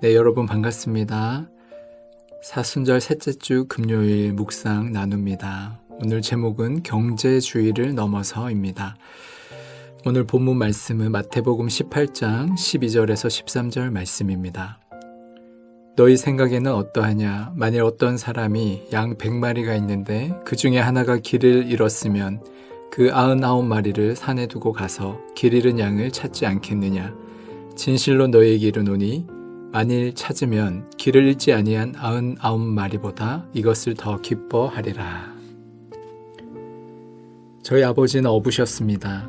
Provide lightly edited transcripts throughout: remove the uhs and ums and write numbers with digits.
네, 여러분 반갑습니다. 사순절 셋째 주 금요일 묵상 나눕니다. 오늘 제목은 경제주의를 넘어서입니다. 오늘 본문 말씀은 마태복음 18장 12절에서 13절 말씀입니다. 너희 생각에는 어떠하냐? 만일 어떤 사람이 양 100마리가 있는데 그 중에 하나가 길을 잃었으면 그 99마리를 산에 두고 가서 길 잃은 양을 찾지 않겠느냐? 진실로 너희에게 이르노니 만일 찾으면 길을 잃지 아니한 99마리보다 이것을 더 기뻐하리라. 저희 아버지는 어부셨습니다.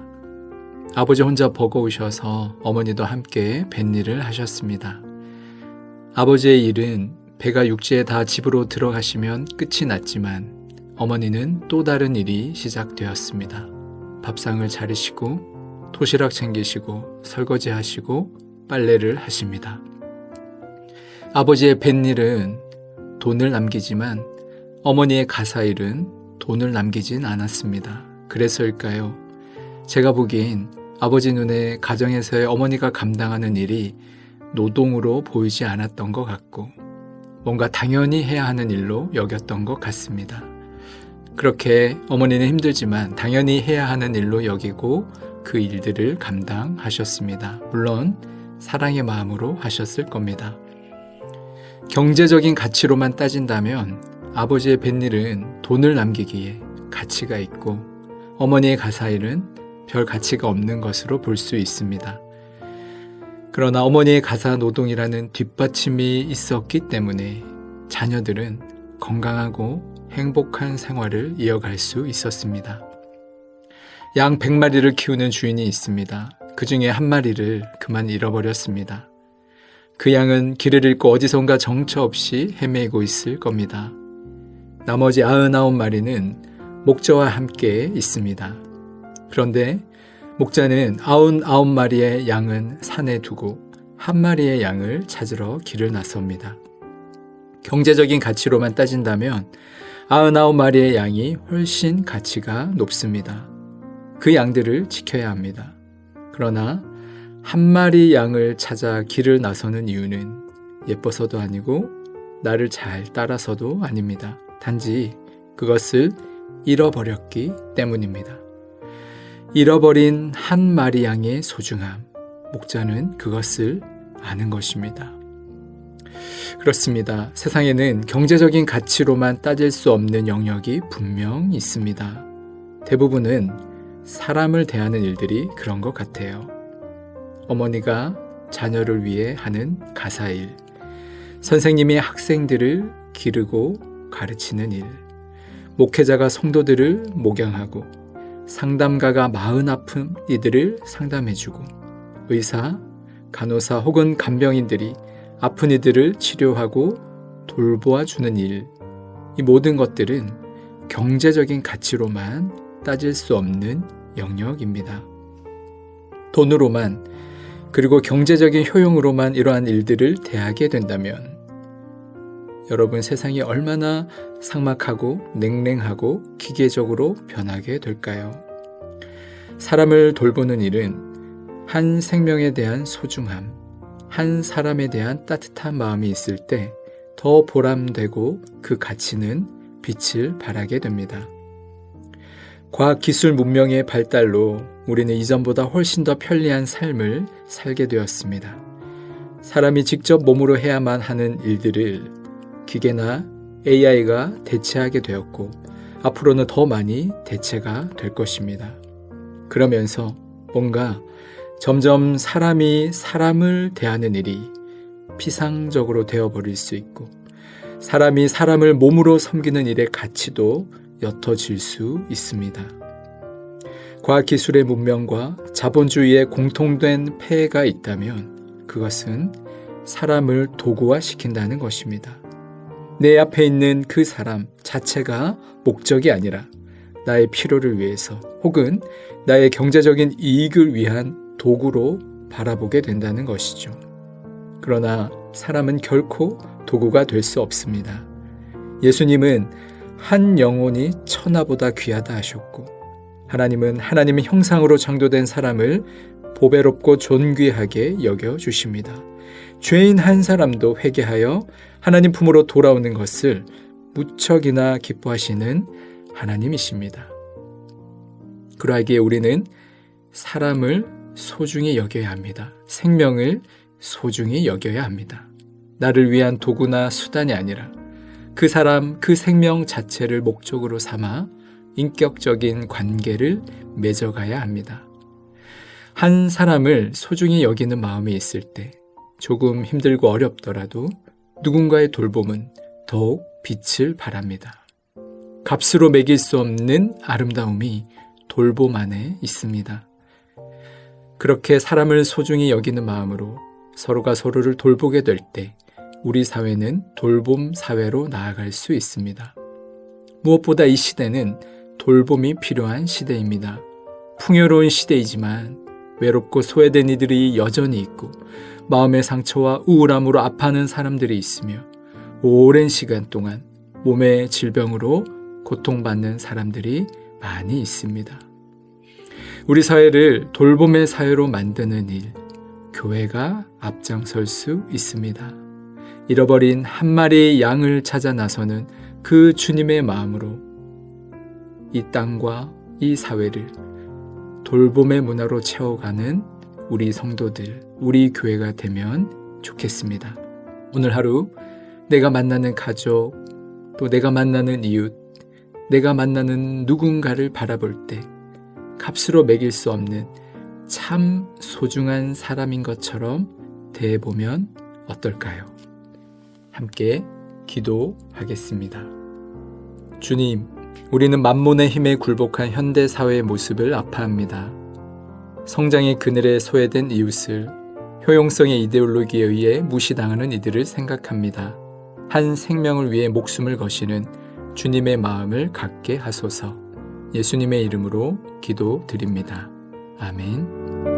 아버지 혼자 버거우셔서 어머니도 함께 뱃일을 하셨습니다. 아버지의 일은 배가 육지에 다 집으로 들어가시면 끝이 났지만 어머니는 또 다른 일이 시작되었습니다. 밥상을 차리시고 도시락 챙기시고 설거지하시고 빨래를 하십니다. 아버지의 뱃일은 돈을 남기지만 어머니의 가사일은 돈을 남기진 않았습니다. 그래서일까요? 제가 보기엔 아버지 눈에 가정에서의 어머니가 감당하는 일이 노동으로 보이지 않았던 것 같고 뭔가 당연히 해야 하는 일로 여겼던 것 같습니다. 그렇게 어머니는 힘들지만 당연히 해야 하는 일로 여기고 그 일들을 감당하셨습니다. 물론 사랑의 마음으로 하셨을 겁니다. 경제적인 가치로만 따진다면 아버지의 뱃일은 돈을 남기기에 가치가 있고 어머니의 가사일은 별 가치가 없는 것으로 볼 수 있습니다. 그러나 어머니의 가사 노동이라는 뒷받침이 있었기 때문에 자녀들은 건강하고 행복한 생활을 이어갈 수 있었습니다. 양 100마리를 키우는 주인이 있습니다. 그 중에 한 마리를 그만 잃어버렸습니다. 그 양은 길을 잃고 어디선가 정처 없이 헤매고 있을 겁니다. 나머지 99마리는 목자와 함께 있습니다. 그런데 목자는 99마리의 양은 산에 두고 한 마리의 양을 찾으러 길을 나섭니다. 경제적인 가치로만 따진다면 99마리의 양이 훨씬 가치가 높습니다. 그 양들을 지켜야 합니다. 그러나 한 마리 양을 찾아 길을 나서는 이유는 예뻐서도 아니고 나를 잘 따라서도 아닙니다. 단지 그것을 잃어버렸기 때문입니다. 잃어버린 한 마리 양의 소중함, 목자는 그것을 아는 것입니다. 그렇습니다. 세상에는 경제적인 가치로만 따질 수 없는 영역이 분명 있습니다. 대부분은 사람을 대하는 일들이 그런 것 같아요. 어머니가 자녀를 위해 하는 가사일, 선생님이 학생들을 기르고 가르치는 일, 목회자가 성도들을 목양하고 상담가가 마음 아픈 이들을 상담해주고 의사, 간호사 혹은 간병인들이 아픈 이들을 치료하고 돌보아주는 일, 이 모든 것들은 경제적인 가치로만 따질 수 없는 영역입니다. 돈으로만 그리고 경제적인 효용으로만 이러한 일들을 대하게 된다면 여러분 세상이 얼마나 삭막하고 냉랭하고 기계적으로 변하게 될까요? 사람을 돌보는 일은 한 생명에 대한 소중함, 한 사람에 대한 따뜻한 마음이 있을 때 더 보람되고 그 가치는 빛을 발하게 됩니다. 과학기술 문명의 발달로 우리는 이전보다 훨씬 더 편리한 삶을 살게 되었습니다. 사람이 직접 몸으로 해야만 하는 일들을 기계나 AI가 대체하게 되었고 앞으로는 더 많이 대체가 될 것입니다. 그러면서 뭔가 점점 사람이 사람을 대하는 일이 피상적으로 되어버릴 수 있고 사람이 사람을 몸으로 섬기는 일의 가치도 옅어질 수 있습니다. 과학기술의 문명과 자본주의의 공통된 폐해가 있다면 그것은 사람을 도구화시킨다는 것입니다. 내 앞에 있는 그 사람 자체가 목적이 아니라 나의 필요를 위해서 혹은 나의 경제적인 이익을 위한 도구로 바라보게 된다는 것이죠. 그러나 사람은 결코 도구가 될 수 없습니다. 예수님은 한 영혼이 천하보다 귀하다 하셨고 하나님은 하나님의 형상으로 창조된 사람을 보배롭고 존귀하게 여겨주십니다. 죄인 한 사람도 회개하여 하나님 품으로 돌아오는 것을 무척이나 기뻐하시는 하나님이십니다. 그러하기에 우리는 사람을 소중히 여겨야 합니다. 생명을 소중히 여겨야 합니다. 나를 위한 도구나 수단이 아니라 그 사람, 그 생명 자체를 목적으로 삼아 인격적인 관계를 맺어가야 합니다. 한 사람을 소중히 여기는 마음이 있을 때 조금 힘들고 어렵더라도 누군가의 돌봄은 더욱 빛을 발합니다. 값으로 매길 수 없는 아름다움이 돌봄 안에 있습니다. 그렇게 사람을 소중히 여기는 마음으로 서로가 서로를 돌보게 될 때 우리 사회는 돌봄 사회로 나아갈 수 있습니다. 무엇보다 이 시대는 돌봄이 필요한 시대입니다. 풍요로운 시대이지만 외롭고 소외된 이들이 여전히 있고 마음의 상처와 우울함으로 아파하는 사람들이 있으며 오랜 시간 동안 몸의 질병으로 고통받는 사람들이 많이 있습니다. 우리 사회를 돌봄의 사회로 만드는 일, 교회가 앞장설 수 있습니다. 잃어버린 한 마리의 양을 찾아 나서는 그 주님의 마음으로 이 땅과 이 사회를 돌봄의 문화로 채워가는 우리 성도들, 우리 교회가 되면 좋겠습니다. 오늘 하루 내가 만나는 가족, 또 내가 만나는 이웃, 내가 만나는 누군가를 바라볼 때 값으로 매길 수 없는 참 소중한 사람인 것처럼 대해보면 어떨까요? 함께 기도하겠습니다. 주님, 우리는 만몬의 힘에 굴복한 현대 사회의 모습을 아파합니다. 성장의 그늘에 소외된 이웃을 효용성의 이데올로기에 의해 무시당하는 이들을 생각합니다. 한 생명을 위해 목숨을 거시는 주님의 마음을 갖게 하소서. 예수님의 이름으로 기도드립니다. 아멘.